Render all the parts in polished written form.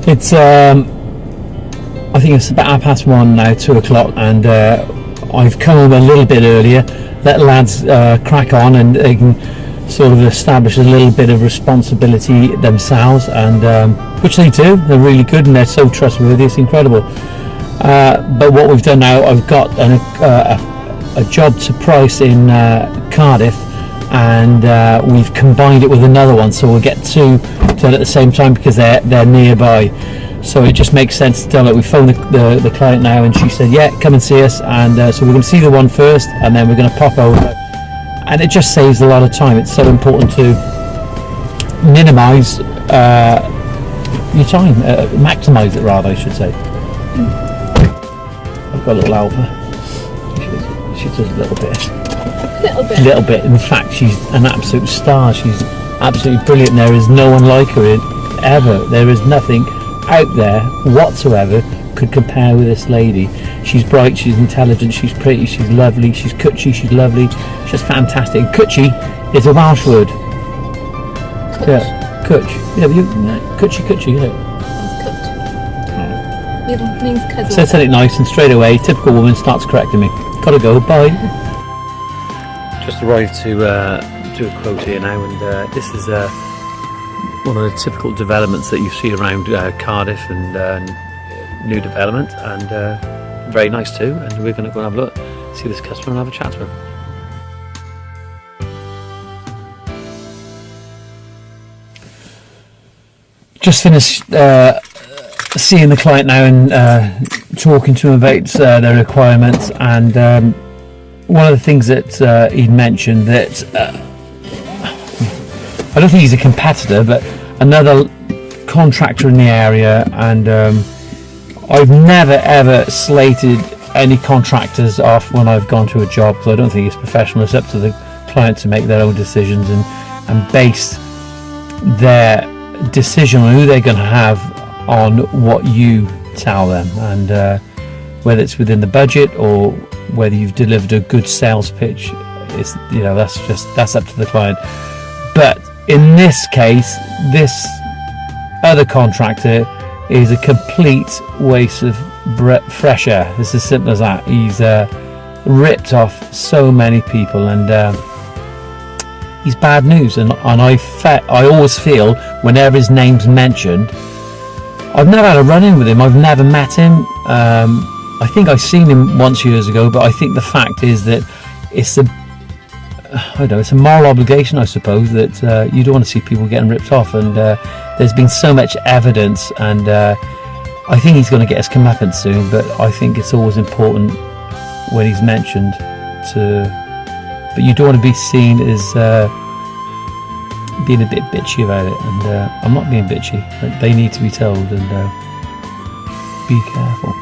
It's I think it's about 1:30 now, 2 o'clock, and I've come home a little bit earlier. Let lads crack on, and they can sort of establish a little bit of responsibility themselves, and which they do. They're really good, and they're so trustworthy. It's incredible. But what we've done now, I've got a job to price in Cardiff, and we've combined it with another one, so we'll get two done at the same time because they're nearby. So it just makes sense to tell her. We phoned the client now, and she said, yeah, come and see us, and so we're going to see the one first, and then we're going to pop over, and it just saves a lot of time. It's so important to minimise your time, maximise it rather, I should say. I've got a little Alpha. She does a little bit. Little bit. In fact, she's an absolute star. She's absolutely brilliant. There is no one like her ever. There is nothing out there whatsoever could compare with this lady. She's bright, she's intelligent, she's pretty, she's lovely, she's cutchy, she's lovely, she's fantastic. Cutchy is a Welsh word. Cutch. Yeah, cutch. Yeah, but cutchy, isn't it? It means cousin. Said something nice, and straight away, typical woman starts correcting me. Gotta go, bye. Just arrived to do a quote here now, and this is one of the typical developments that you see around Cardiff, and new development, and very nice too. And we're going to go and have a look, see this customer, and have a chat to him. Just finished seeing the client now, and talking to him about their requirements, and one of the things that he'd mentioned that I don't think he's a competitor, but another contractor in the area, and I've never ever slated any contractors off when I've gone to a job, because I don't think it's professional. It's up to the client to make their own decisions and base their decision on who they're going to have on what you tell them, and whether it's within the budget or whether you've delivered a good sales pitch, it's, you know, that's up to the client. But in this case, this other contractor is a complete waste of fresh air. It's as simple as that. He's ripped off so many people, and he's bad news. And I always feel whenever his name's mentioned, I've never had a run-in with him. I've never met him. I think I've seen him once years ago, but I think the fact is that it's a moral obligation, I suppose, that you don't want to see people getting ripped off, and there's been so much evidence, and I think he's going to get his comeuppance soon. But I think it's always important when he's mentioned but you don't want to be seen as being a bit bitchy about it, and I'm not being bitchy, but they need to be told, and be careful.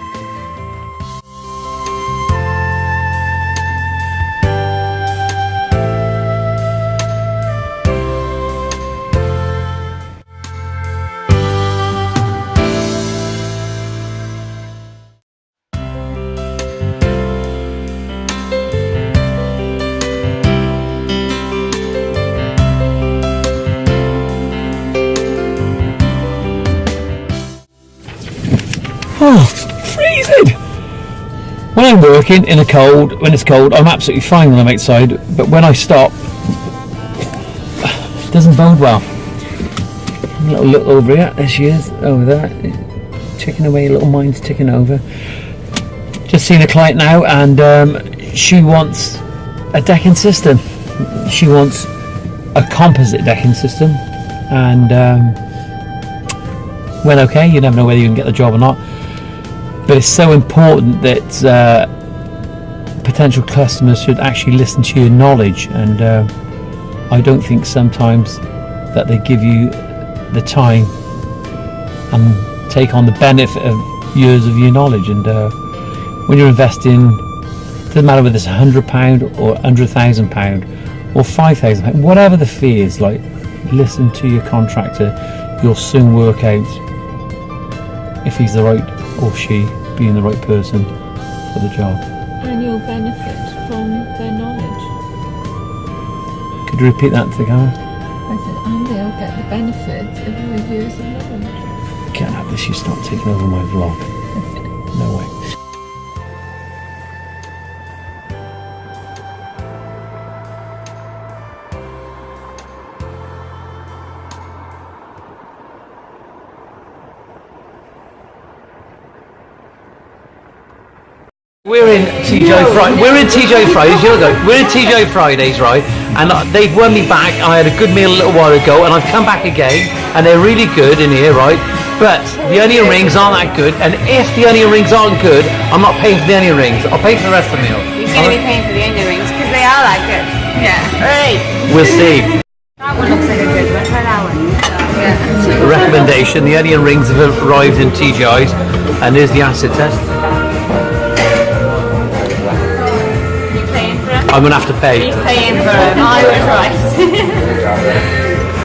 Oh, freezing! When I'm working when it's cold, I'm absolutely fine when I'm outside, but when I stop, it doesn't bode well. A little look over here, there she is, over there, ticking away, little mind's ticking over. Just seen a client now, and she wants a decking system. She wants a composite decking system, and when okay, you never know whether you can get the job or not. But it's so important that potential customers should actually listen to your knowledge, and I don't think sometimes that they give you the time and take on the benefit of years of your knowledge. And when you're investing, it doesn't matter whether it's £100 or £100,000 or £5,000, whatever the fee is, like, listen to your contractor. You'll soon work out if he's the right, or she, being the right person for the job. And you'll benefit from their knowledge. Could you repeat that to the camera? I said, and they'll get the benefits of your years of knowledge. can't have this. You start taking over my vlog. No way. We're in TJ Fridays. We're in TJ Fridays. You know, we're in TJ Fridays, right? And they've won me back. I had a good meal a little while ago, and I've come back again, and they're really good in here, right? But the onion rings aren't that good, and if the onion rings aren't good, I'm not paying for the onion rings. I'll pay for the rest of the meal. You're going to be paying for the onion rings because they are like good. Yeah. Hey. We'll see. That one looks like a good one. Try that one. Yeah. Recommendation: the onion rings have arrived in TGI's, and here's the acid test. You paying for them? I'm gonna have to pay. He's paying for them. I was right.